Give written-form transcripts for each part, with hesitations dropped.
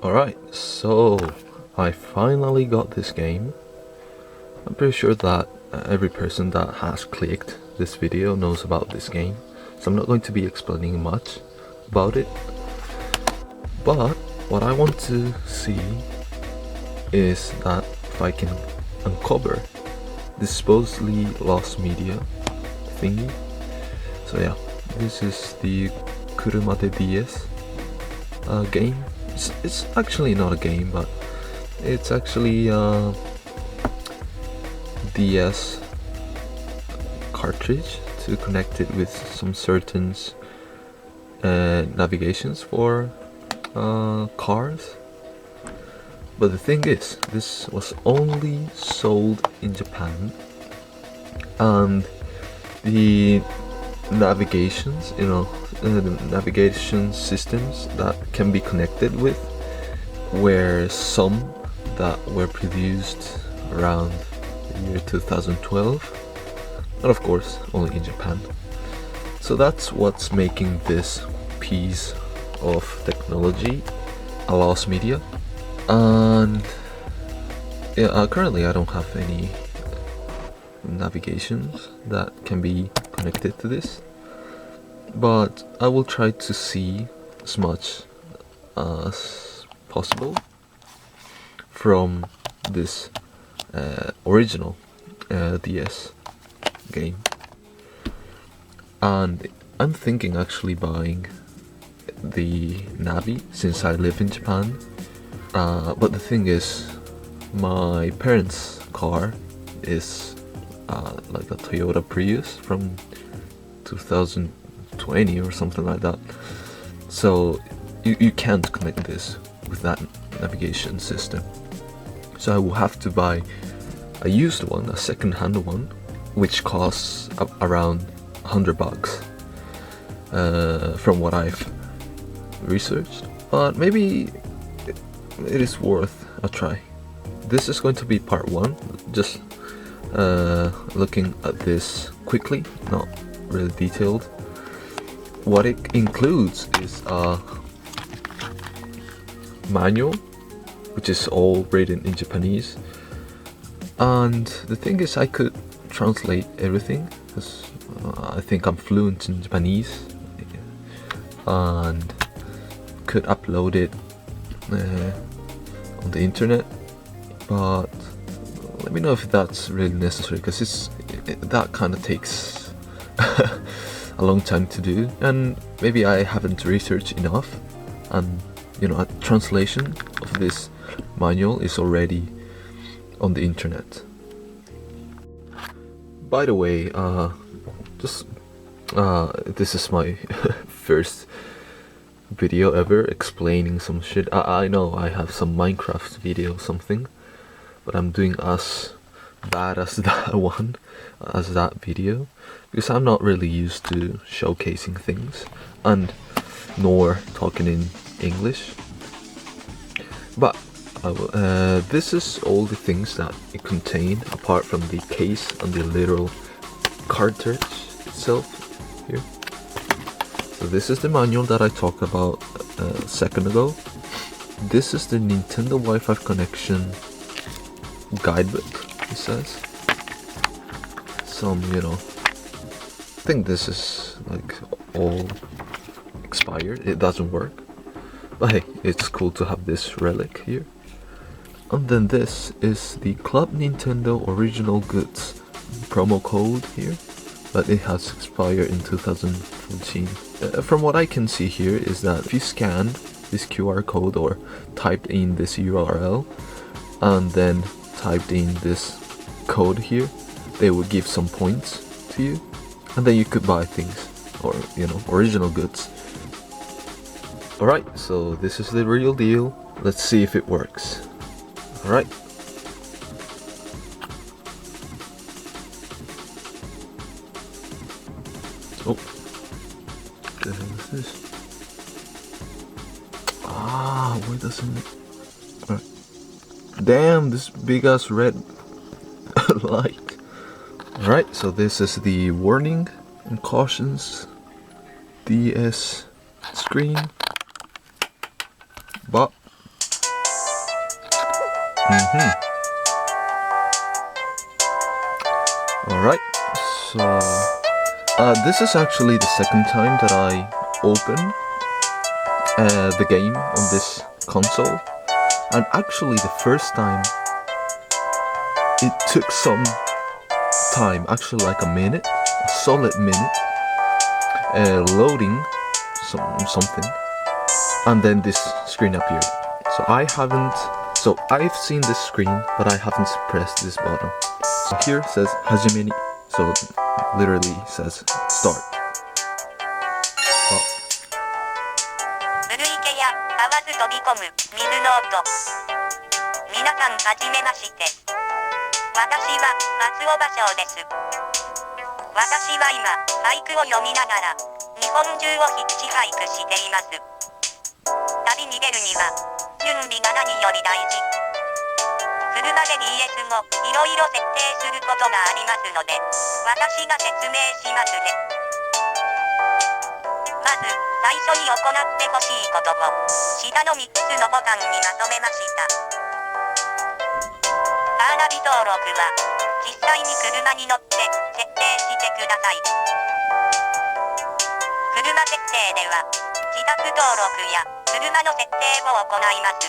Alright, so I finally got this game. I'm pretty sure that every person that has clicked this video knows about this game, so I'm not going to be explaining much about it. But what I want to see is that if I can uncover this supposedly lost media thingy. So yeah, this is the Kuruma de DS game. It's actually not a game, but it's actually a DS cartridge to connect it with some certain navigations for cars. But the thing is, this was only sold in Japan, and the navigations, the navigation systems that can be connected with were some that were produced around the year 2012, and of course only in Japan. So that's what's making this piece of technology a lost media. And yeah, currently I don't have any navigations that can be connected to this, but I will try to see as much as possible from this original DS game. And I'm thinking actually buying the Navi since I live in Japan. But the thing is, my parents' car is like a Toyota Prius from 2020 or something like that. So you can't connect this with that navigation system. So I will have to buy a used one, a second-hand one, which costs around $100 from what I've researched. But maybe it is worth a try. This is going to be part 1, just looking at this quickly, not really detailed. What it includes is a manual, which is all written in Japanese, and the thing is I could translate everything because I think I'm fluent in Japanese, and could upload it on the internet. But let me know if that's really necessary, because that kind of takes a long time to do, and maybe I haven't researched enough, and a translation of this manual is already on the internet. By the way, this is my first video ever explaining some shit. I know I have some Minecraft video or something, but I'm doing as bad as that video, because I'm not really used to showcasing things and nor talking in English. But this is all the things that it contained, apart from the case and the literal cartridge itself here. So this is the manual that I talked about a second ago. This is the Nintendo Wi-Fi connection guidebook, it says. Some, I think this is like all expired, it doesn't work. But hey, it's cool to have this relic here. And then this is the Club Nintendo Original Goods promo code here, but it has expired in 2014. From what I can see here is that if you scanned this QR code or typed in this URL and then typed in this code here, they would give some points to you, and then you could buy things, or original goods. Alright, so this is the real deal. Let's see if it works. Alright. Oh. What the hell is this? Why doesn't it? Alright. Damn, this big ass red light. Alright, so this is the warning and cautions DS screen. But Alright, so this is actually the second time that I open the game on this console, and actually the first time it took some time, actually like a minute, a solid minute, loading something, and then this screen appeared. So I've seen this screen, but I haven't pressed this button. So here says hajime ni, so literally says start. 古池や河津飛び込む水の音。皆さんはじめまして。私は松尾芭蕉です。私は今俳句を読みながら日本中をヒッチハイクしています。旅に出るには準備が何より大事。車で DS もいろいろ設定することがありますので、私が説明しますね。まず最初に行ってほしいことを下の3つのボタンにまとめました。カーナビ登録は実際に車に乗って設定してください。車設定では自宅登録や車の設定を行います。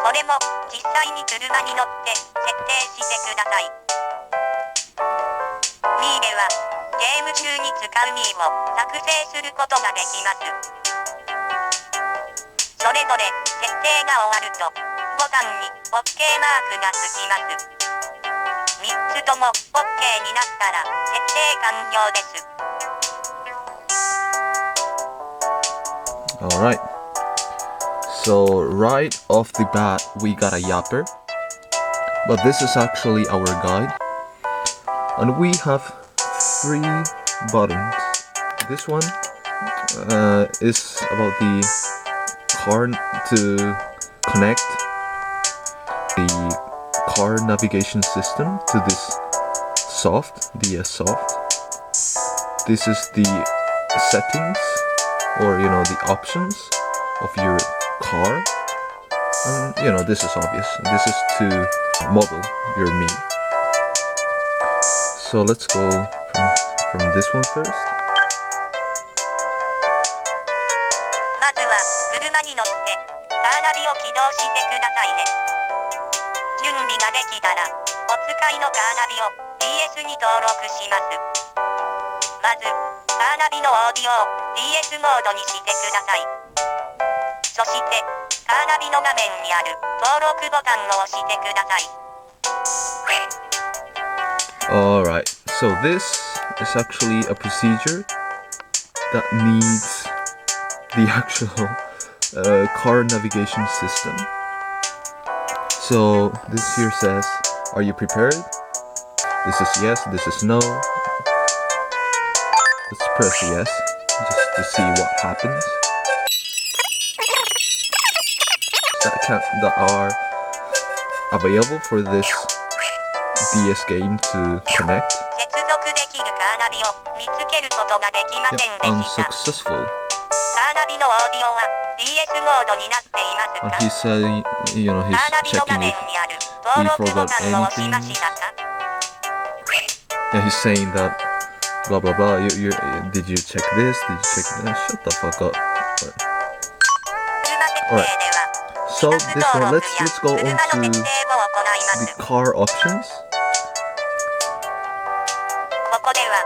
これも実際に車に乗って設定してください。Wii ではゲーム中に使う Wii を作成することができます。それぞれ設定が終わるとボタンに OK マークがつきます。3つとも OK になったら設定完了です。Alright, so right off the bat we got a yapper, but this is actually our guide, and we have 3 buttons. This one is about the car to connect the car navigation system to this DS soft. This is the settings, or the options of your car, and this is obvious. This is to model your me. So let's go from this one first. まずは車に乗ってカーナビを起動してくださいね。準備ができたらお使いのカーナビを DS に登録します。まずカーナビのオーディオを DS モードにしてください。そしてカーナビの画面にある登録ボタンを押してください。Alright, so this is actually a procedure that needs the actual car navigation system. So this here says, are you prepared? This is yes, this is no. Let's press yes, just to see what happens. That are available for this DS game to connect. 接続できるカーナビを見つけることができませんでした。Unsuccessful. カーナビのオーディオは DS モードになっていますか？ He's saying, he's カーナビの画 checking 面 if にある登録ボタンを押しましたか？ Yeah, he's saying that blah blah blah. Did you check this? Did you check that? Shut the fuck up. Alright. So this one, let's go on to the car options. ここでは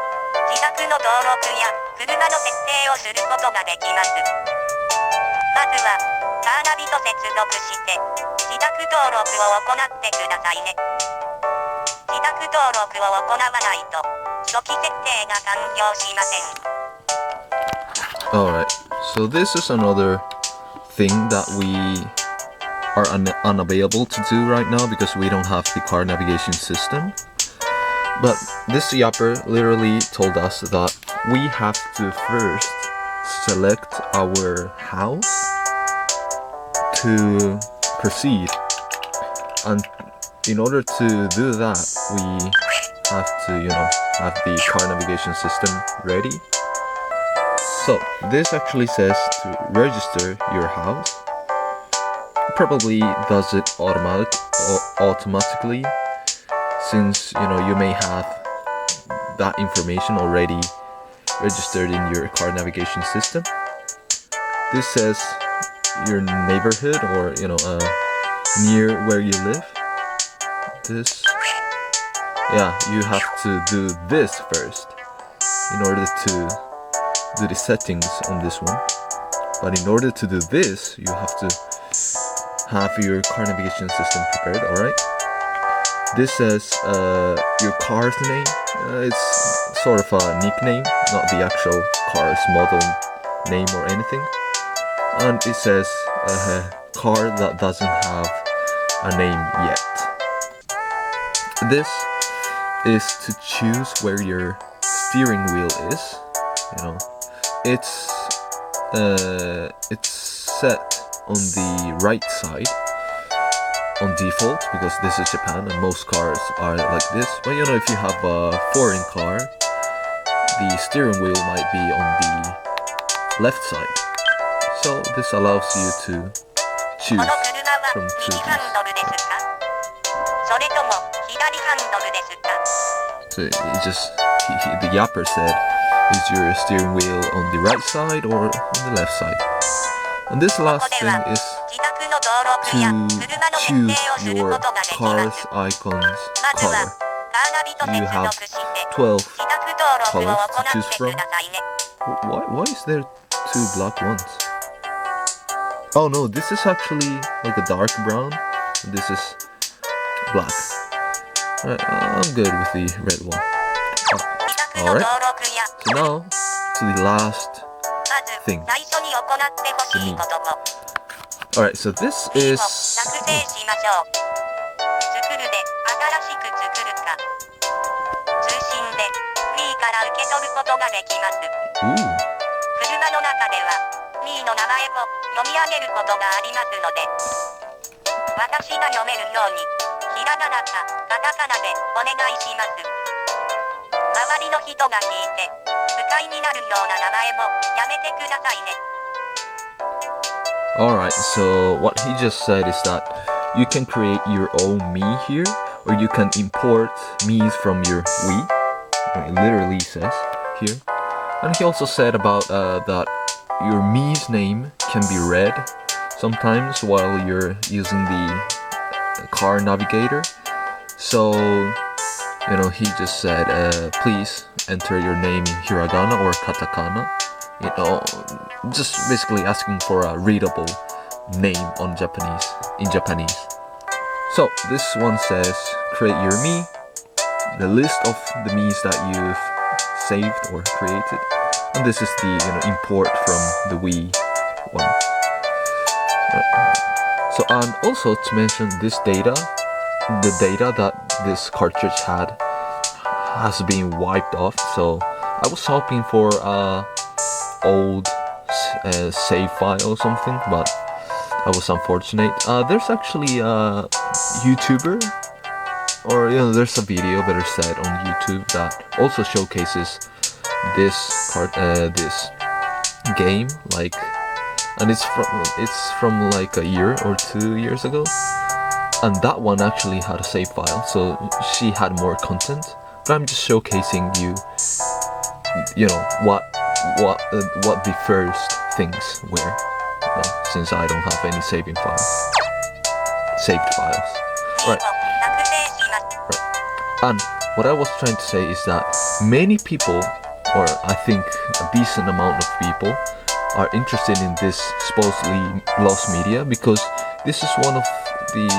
自宅の登録や車の設定をすることができます。まずはカーナビと接続して自宅登録を行ってくださいね。自宅登録を行わないと初期設定が完了しません。Alright, so this is another thing that we are unavailable to do right now because we don't have the car navigation system. But this yapper literally told us that we have to first select our house to proceed, and in order to do that we have to have the car navigation system ready. So this actually says to register your house, probably does it automatically, since you may have that information already registered in your car navigation system. This says your neighborhood or near where you live. This, you have to do this first in order to do the settings on this one. But in order to do this, you have to have your car navigation system prepared. Alright, this says your car's name. It's sort of a nickname, not the actual car's model name or anything. And it says a car that doesn't have a name yet. This is to choose where your steering wheel is. It's set on the right side on default, because this is Japan and most cars are like this. But if you have a foreign car, the steering wheel might be on the left side. So this allows you to choose from two of these. So the yapper said, is your steering wheel on the right side or on the left side? And this last thing is to choose your car's icon's color. You have 12 colors to choose from. Why is there 2 black ones? Oh no, this is actually like a dark brown, and this is black. Alright, I'm good with the red one. Alright, so now to the last thing, the me. Alright, so this is... Ooh. の名前を読み上げることがありますので、私が読めるようにひらがなかカタカナでお願いします。周りの人が聞いて不快になるような名前もやめてくださいね。Alright, so what he just said is that you can create your own me here, or you can import me's from your Wii. It literally says here. And he also said about that your me's name can be read sometimes while you're using the car navigator. So, he just said, please enter your name in hiragana or katakana. Just basically asking for a readable name in Japanese. So, this one says, create your me, the list of the me's that you've saved or created. And this is the import from the Wii one. So, and also to mention this data, the data that this cartridge has been wiped off. So I was hoping for old save file or something, but I was unfortunate. There's actually a YouTuber, or there's a video better said on YouTube that also showcases this game, and it's from like a year or 2 years ago, and that one actually had a save file, so she had more content. But I'm just showcasing what the first things were, since I don't have any saved files. Right. And what I was trying to say is that many people, or I think a decent amount of people, are interested in this supposedly lost media, because this is one of the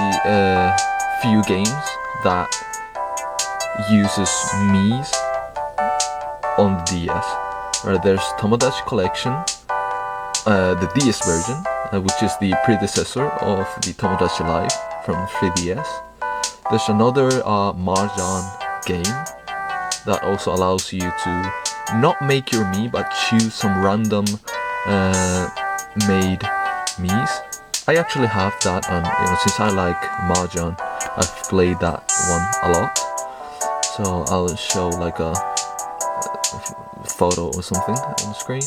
few games that uses me's on the DS. There's Tomodachi Collection, the DS version, which is the predecessor of the Tomodachi Live from 3DS. There's another Mahjong game that also allows you to not make your me, but choose some random made me's. I actually have that, and since I like Mahjong, I've played that one a lot. So I'll show like a photo or something on the screen.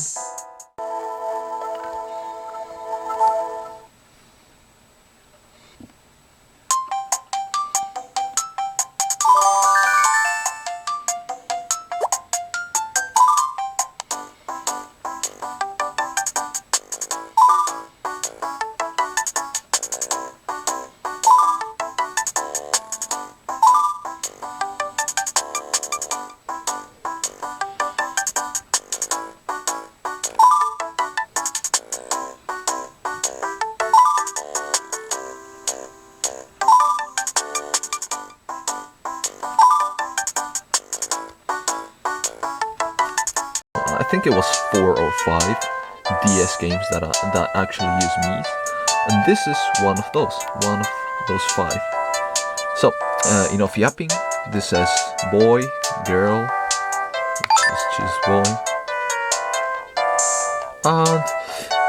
I think it was 4 or 5 DS games that actually use Mii's, and this is one of those 5. So enough yapping. This says boy, girl. Let's choose boy, and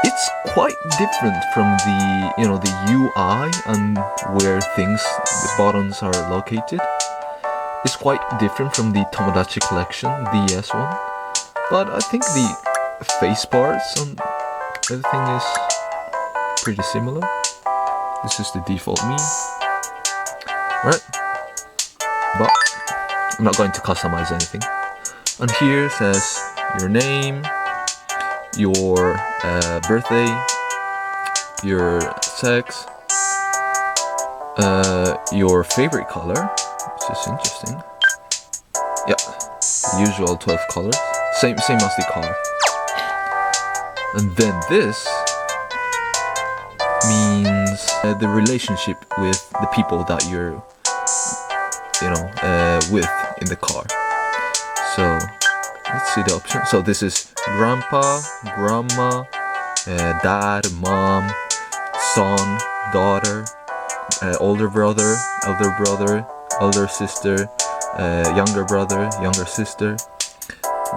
it's quite different from the the UI and where things, the buttons are located. It's quite different from the Tomodachi Collection DS one, but I think the face parts and everything is pretty similar. This is the default Mii, right? But I'm not going to customize anything. And here says your name, your birthday, your sex, your favorite color, which is interesting. Yeah, usual 12 colors, same as the car. And then this means the relationship with the people that you're with in the car. So let's see the option. So this is grandpa, grandma, dad, mom, son, daughter, older brother, older sister, younger brother, younger sister.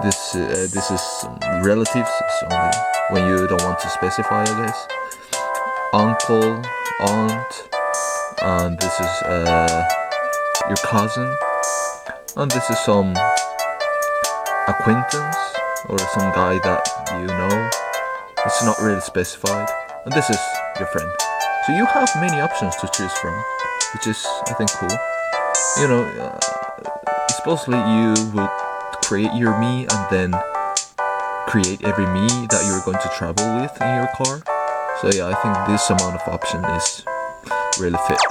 This is relatives. It's only when you don't want to specify, I guess. Uncle, aunt, and this is your cousin, and this is some acquaintance or some guy that you know. It's not really specified, and this is your friend. So you have many options to choose from, which is, I think, cool. Supposedly you would create your Mii and then create every Mii that you're going to travel with in your car. So yeah, I think this amount of option is really fit.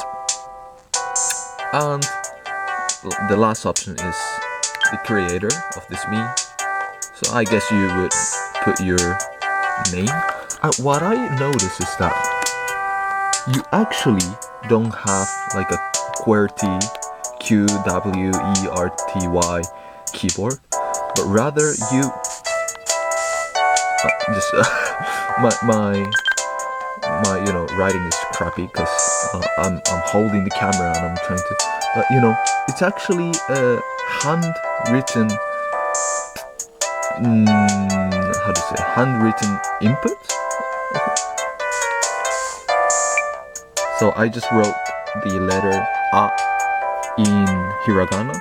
And the last option is the creator of this Mii. So I guess you would put your name. What I noticed is that you actually don't have like a QWERTY QWERTY keyboard, but rather you just my writing is crappy because I'm holding the camera and I'm trying to, but it's actually a handwritten handwritten input. So I just wrote the letter A in hiragana,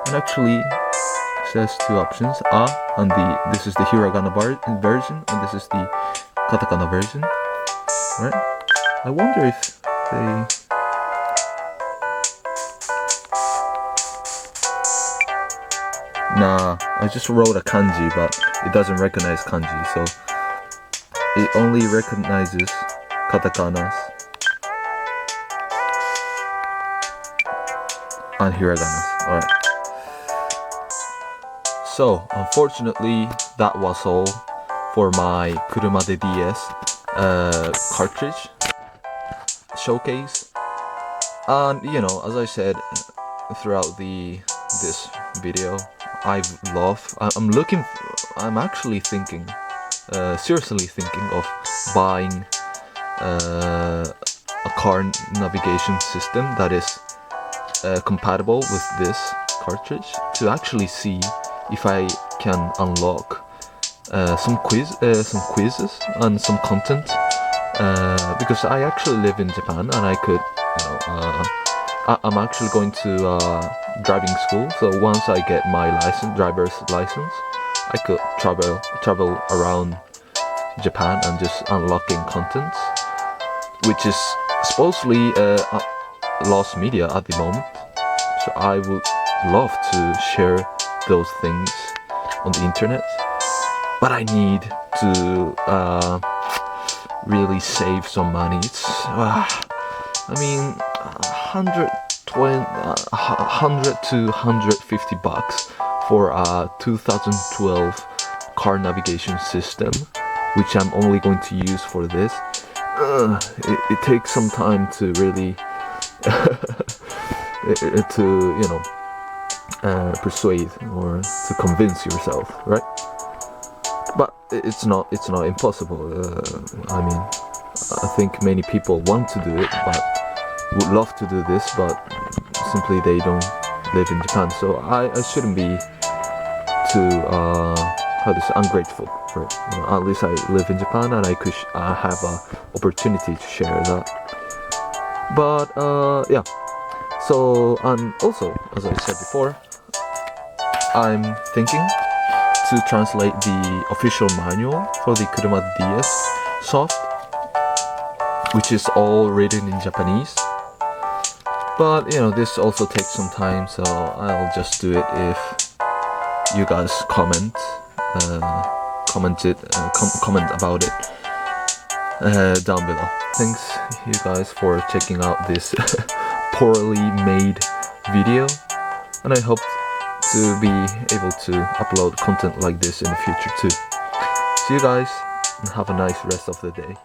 and actually says two options, A, and this is the hiragana version, and this is the katakana version, right? I wonder if they... Nah, I just wrote a kanji, but it doesn't recognize kanji, so it only recognizes katakanas and hiraganas. Alright. So, unfortunately, that was all for my Kuruma de DS cartridge showcase. And as I said throughout this video, I'm actually thinking, seriously thinking of buying a car navigation system that is compatible with this cartridge, to actually see if I can unlock some quizzes and some content, because I actually live in Japan and I could, I'm actually going to driving school, so once I get my driver's license, I could travel around Japan and just unlocking contents, which is supposedly lost media at the moment. So I would love to share those things on the internet, but I need to really save some money. It's $100 to $150 for a 2012 car navigation system, which I'm only going to use for this. It takes some time to really persuade or to convince yourself, right? but it's not impossible. I mean, I think many people want to do it, but would love to do this, but simply they don't live in Japan. So I shouldn't be too ungrateful for it. At least I live in Japan and I have an opportunity to share that. But yeah. So also, as I said before, I'm thinking to translate the official manual for the Kuruma de DS soft, which is all written in Japanese. But this also takes some time, so I'll just do it if you guys comment about it down below. Thanks you guys for checking out this poorly made video, and I hope to be able to upload content like this in the future too. See you guys and have a nice rest of the day.